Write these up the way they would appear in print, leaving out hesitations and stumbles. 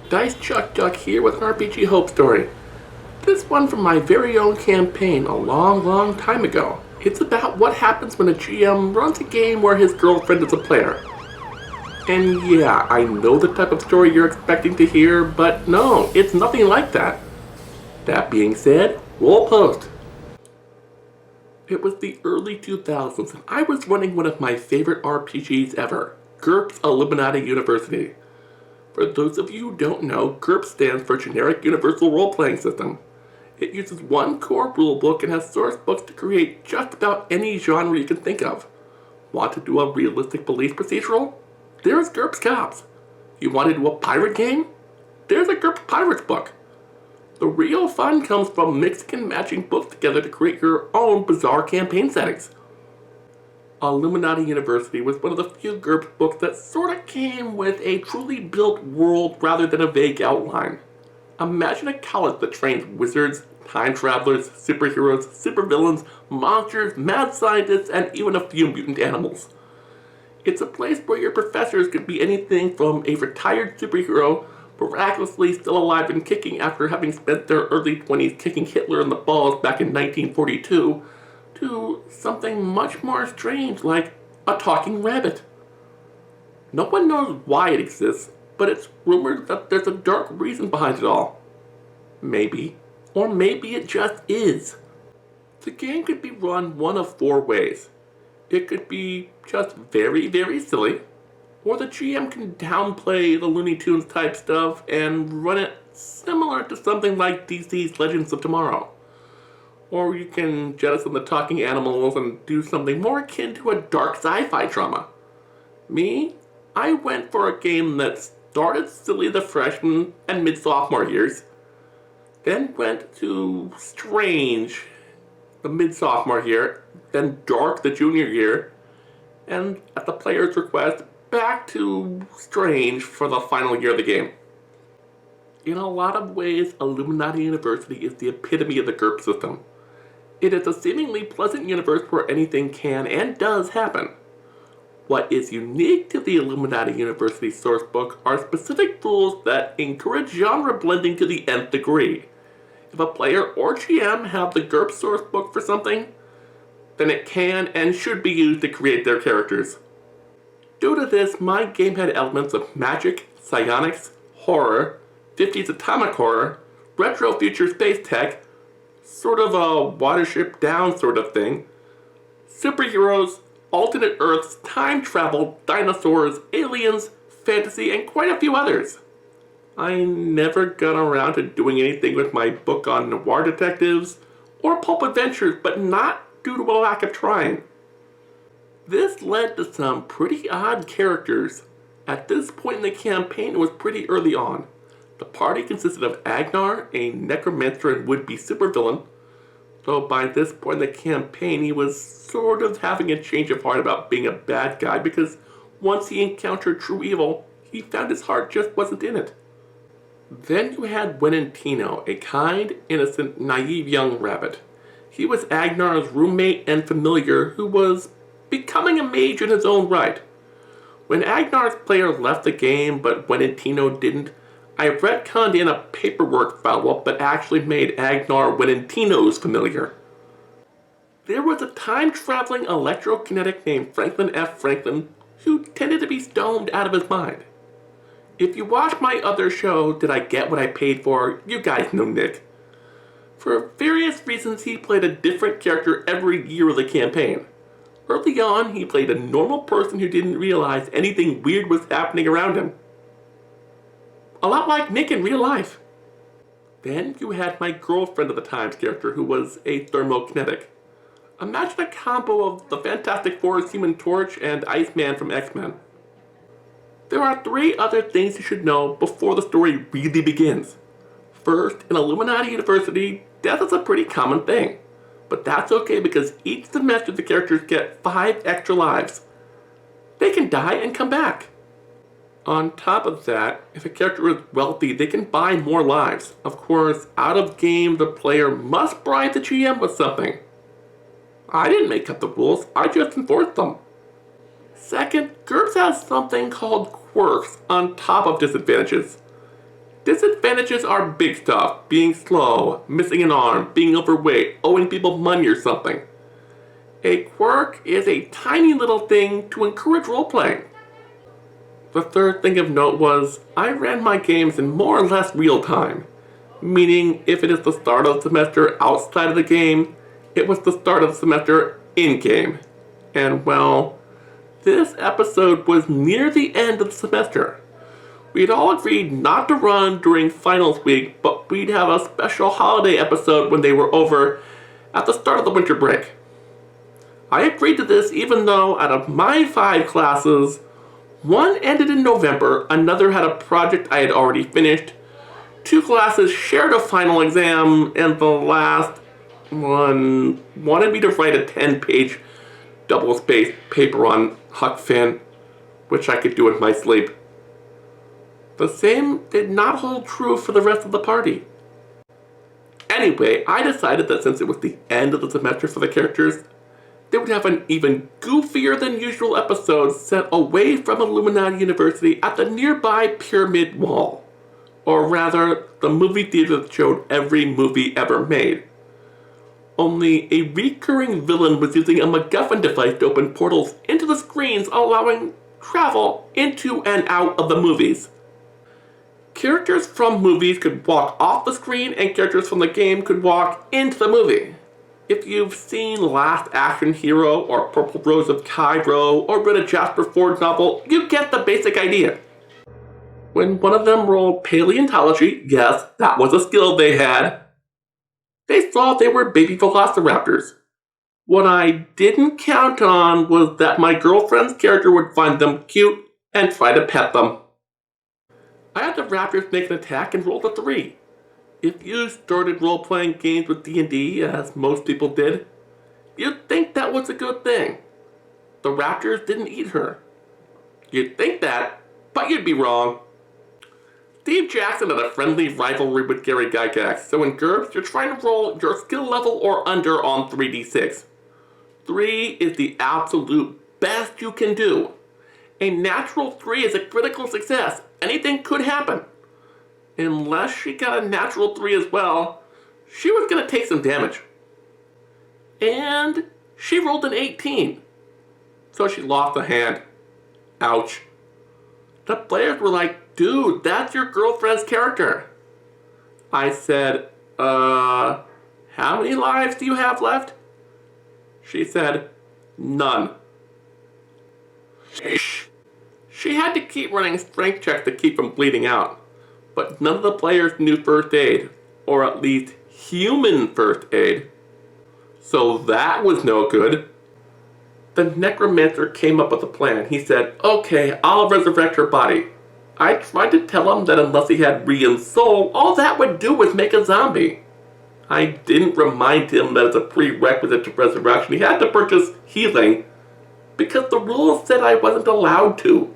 Dice Chuck Duck here with an RPG Hope story. This one from my very own campaign a long time ago. It's about what happens when a GM runs a game where his girlfriend is a player. And yeah, I know the type of story you're expecting to hear, but no, it's nothing like that. That being said, roll post. It was the early 2000s and I was running one of my favorite RPGs ever, GURPS Illuminati University. For those of you who don't know, GURPS stands for Generic Universal Role-Playing System. It uses one core rulebook and has source books to create just about any genre you can think of. Want to do a realistic police procedural? There's GURPS Cops. You want to do a pirate game? There's a GURPS Pirates book. The real fun comes from mixing and matching books together to create your own bizarre campaign settings. Illuminati University was one of the few GURPS books that sorta came with a truly built world rather than a vague outline. Imagine a college that trains wizards, time travelers, superheroes, supervillains, monsters, mad scientists, and even a few mutant animals. It's a place where your professors could be anything from a retired superhero miraculously still alive and kicking after having spent their early 20s kicking Hitler in the balls back in 1942, to something much more strange like a talking rabbit. No one knows why it exists, but it's rumored that there's a dark reason behind it all. Maybe, or maybe it just is. The game could be run one of four ways. It could be just very silly, or the GM can downplay the Looney Tunes type stuff and run it similar to something like DC's Legends of Tomorrow. Or you can jettison the talking animals and do something more akin to a dark sci-fi drama. Me, I went for a game that started silly the freshman and mid-sophomore years, then went to strange the mid-sophomore year, then dark the junior year, and at the player's request, back to strange for the final year of the game. In a lot of ways, Illuminati University is the epitome of the GURP system. It is a seemingly pleasant universe where anything can and does happen. What is unique to the Illuminati University sourcebook are specific rules that encourage genre blending to the nth degree. If a player or GM have the GURP sourcebook for something, then it can and should be used to create their characters. Due to this, my game had elements of magic, psionics, horror, 50s atomic horror, retro future space tech, sort of a Watership Down sort of thing, superheroes, alternate Earths, time travel, dinosaurs, aliens, fantasy, and quite a few others. I never got around to doing anything with my book on noir detectives or pulp adventures, but not due to a lack of trying. This led to some pretty odd characters. At this point in the campaign, it was pretty early on. The party consisted of Agnar, a necromancer and would-be supervillain, though by this point in the campaign he was sort of having a change of heart about being a bad guy because once he encountered true evil, he found his heart just wasn't in it. Then you had Wenentino, a kind, innocent, naive young rabbit. He was Agnar's roommate and familiar who was becoming a mage in his own right. When Agnar's player left the game but Wenentino didn't, I retconned in a paperwork follow-up but actually made Agnar Wenentino's familiar. There was a time-traveling electrokinetic named Franklin F. Franklin who tended to be stoned out of his mind. If you watch my other show, Did I Get What I Paid For, you guys know Nick. For various reasons, he played a different character every year of the campaign. Early on, he played a normal person who didn't realize anything weird was happening around him. A lot like Nick in real life. Then you had my girlfriend of the Times character who was a thermokinetic. Imagine a combo of the Fantastic Four's Human Torch and Iceman from X-Men. There are three other things you should know before the story really begins. First, in Illuminati University, death is a pretty common thing. But that's okay because each semester the characters get 5 extra lives. They can die and come back. On top of that, if a character is wealthy, they can buy more lives. Of course, out of game, the player must bribe the GM with something. I didn't make up the rules, I just enforced them. Second, GURPS has something called quirks on top of disadvantages. Disadvantages are big stuff, being slow, missing an arm, being overweight, owing people money or something. A quirk is a tiny little thing to encourage role-playing. The third thing of note was, I ran my games in more or less real time, meaning if it is the start of the semester outside of the game, it was the start of the semester in-game. And well, this episode was near the end of the semester. We'd all agreed not to run during finals week, but we'd have a special holiday episode when they were over at the start of the winter break. I agreed to this even though out of my 5 classes, one ended in November, another had a project I had already finished, 2 classes shared a final exam, and the last one wanted me to write a 10-page double-spaced paper on Huck Finn, which I could do in my sleep. The same did not hold true for the rest of the party. Anyway, I decided that since it was the end of the semester for the characters, they would have an even goofier than usual episode set away from Illuminati University at the nearby Pyramid Mall. Or rather, the movie theater that showed every movie ever made. Only a recurring villain was using a MacGuffin device to open portals into the screens, allowing travel into and out of the movies. Characters from movies could walk off the screen and characters from the game could walk into the movie. If you've seen Last Action Hero or Purple Rose of Cairo or read a Jasper Fforde novel, you get the basic idea. When one of them rolled paleontology, yes, that was a skill they had, they saw they were baby velociraptors. What I didn't count on was that my girlfriend's character would find them cute and try to pet them. I had the raptors make an attack and rolled a 3. If you started role-playing games with D&D, as most people did, you'd think that was a good thing. The raptors didn't eat her. You'd think that, but you'd be wrong. Steve Jackson had a friendly rivalry with Gary Gygax, so in GURPS, you're trying to roll your skill level or under on 3d6. 3 is the absolute best you can do. A natural 3 is a critical success. Anything could happen. Unless she got a natural 3 as well, she was going to take some damage. And she rolled an 18. So she lost a hand. Ouch. The players were like, dude, that's your girlfriend's character. I said, how many lives do you have left? She said, none. She had to keep running strength checks to keep from bleeding out. But none of the players knew first aid, or at least human first aid. So that was no good. The necromancer came up with a plan. He said, okay, I'll resurrect her body. I tried to tell him that unless he had Re and Soul, all that would do was make a zombie. I didn't remind him that as a prerequisite to resurrection, he had to purchase healing, because the rules said I wasn't allowed to.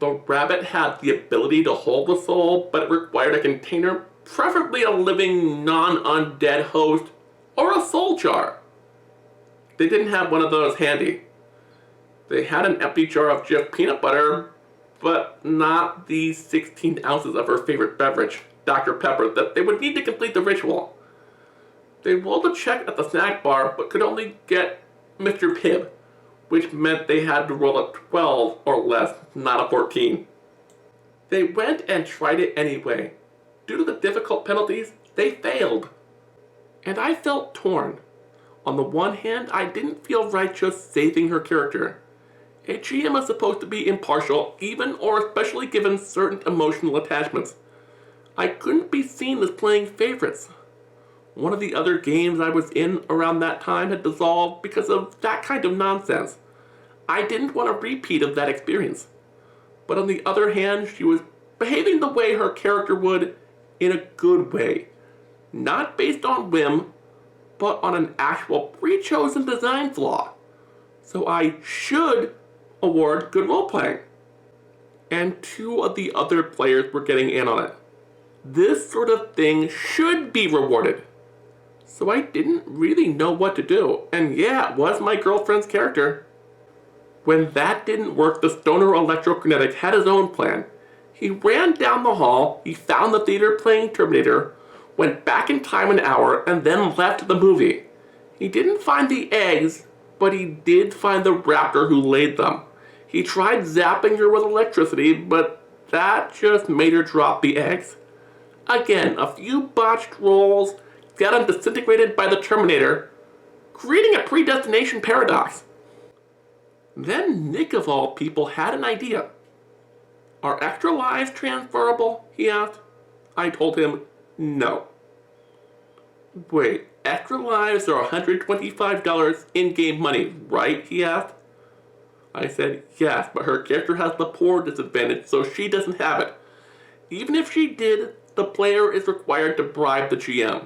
The rabbit had the ability to hold the soul, but it required a container, preferably a living, non-undead host, or a soul jar. They didn't have one of those handy. They had an empty jar of Jif peanut butter, but not the 16 ounces of her favorite beverage, Dr. Pepper, that they would need to complete the ritual. They rolled a check at the snack bar, but could only get Mr. Pibb, which meant they had to roll a 12 or less, not a 14. They went and tried it anyway. Due to the difficult penalties, they failed. And I felt torn. On the one hand, I didn't feel right just saving her character. A GM is supposed to be impartial, even or especially given certain emotional attachments. I couldn't be seen as playing favorites. One of the other games I was in around that time had dissolved because of that kind of nonsense. I didn't want a repeat of that experience. But on the other hand, she was behaving the way her character would in a good way. Not based on whim, but on an actual pre-chosen design flaw. So I should award good role-playing. And 2 of the other players were getting in on it. This sort of thing should be rewarded. So I didn't really know what to do, and yeah, it was my girlfriend's character. When that didn't work, the stoner electrokinetic had his own plan. He ran down the hall, he found the theater playing Terminator, went back in time an hour, and then left the movie. He didn't find the eggs, but he did find the raptor who laid them. He tried zapping her with electricity, but that just made her drop the eggs. Again, a few botched rolls got him disintegrated by the Terminator, creating a predestination paradox. Then Nick, of all people, had an idea. Are extra lives transferable? He asked. I told him, no. Wait, extra lives are $125 in-game money, right? He asked. I said, yes, but her character has the poor disadvantage, so she doesn't have it. Even if she did, the player is required to bribe the GM.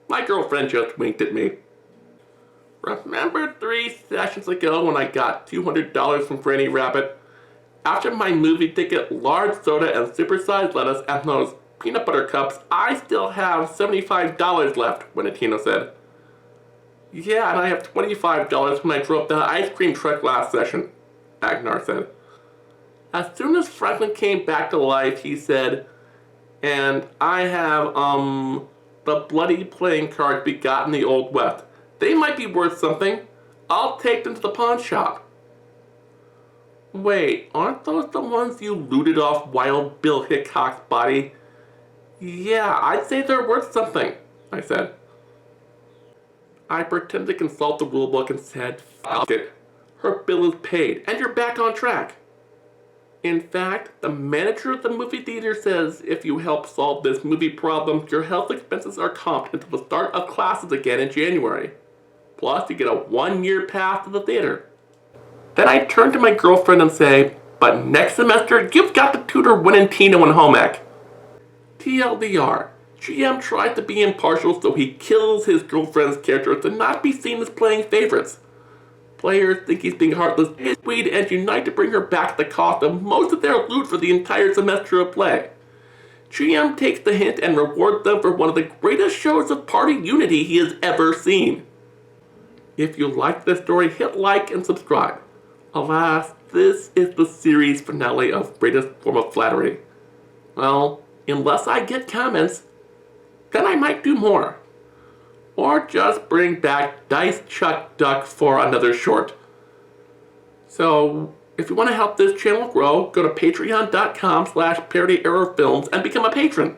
My girlfriend just winked at me. Remember 3 sessions ago when I got $200 from Franny Rabbit? After my movie ticket, large soda, and supersized lettuce, and those peanut butter cups, I still have $75 left, Renatino said. Yeah, and I have $25 when I drove the ice cream truck last session, Agnar said. As soon as Franklin came back to life, he said, and I have, the bloody playing cards we got in the Old West. They might be worth something. I'll take them to the pawn shop. Wait, aren't those the ones you looted off Wild Bill Hickok's body? Yeah, I'd say they're worth something, I said. I pretended to consult the rulebook and said, fuck it. Her bill is paid, and you're back on track. In fact, the manager of the movie theater says if you help solve this movie problem, your health expenses are comped until the start of classes again in January. Plus, you get a 1-year pass to the theater. Then I turn to my girlfriend and say, but next semester, you've got to tutor Winantino and home ec. TLDR, GM tries to be impartial, so he kills his girlfriend's character to not be seen as playing favorites. Players think he's being heartless, weed, and unite to bring her back at the cost of most of their loot for the entire semester of play. GM takes the hint and rewards them for one of the greatest shows of party unity he has ever seen. If you like this story, hit like and subscribe. Alas, this is the series finale of Greatest Form of Flattery. Well, unless I get comments, then I might do more. Or just bring back Dice Chuck Duck for another short. So, if you want to help this channel grow, go to patreon.com/parodyerrorfilms and become a patron.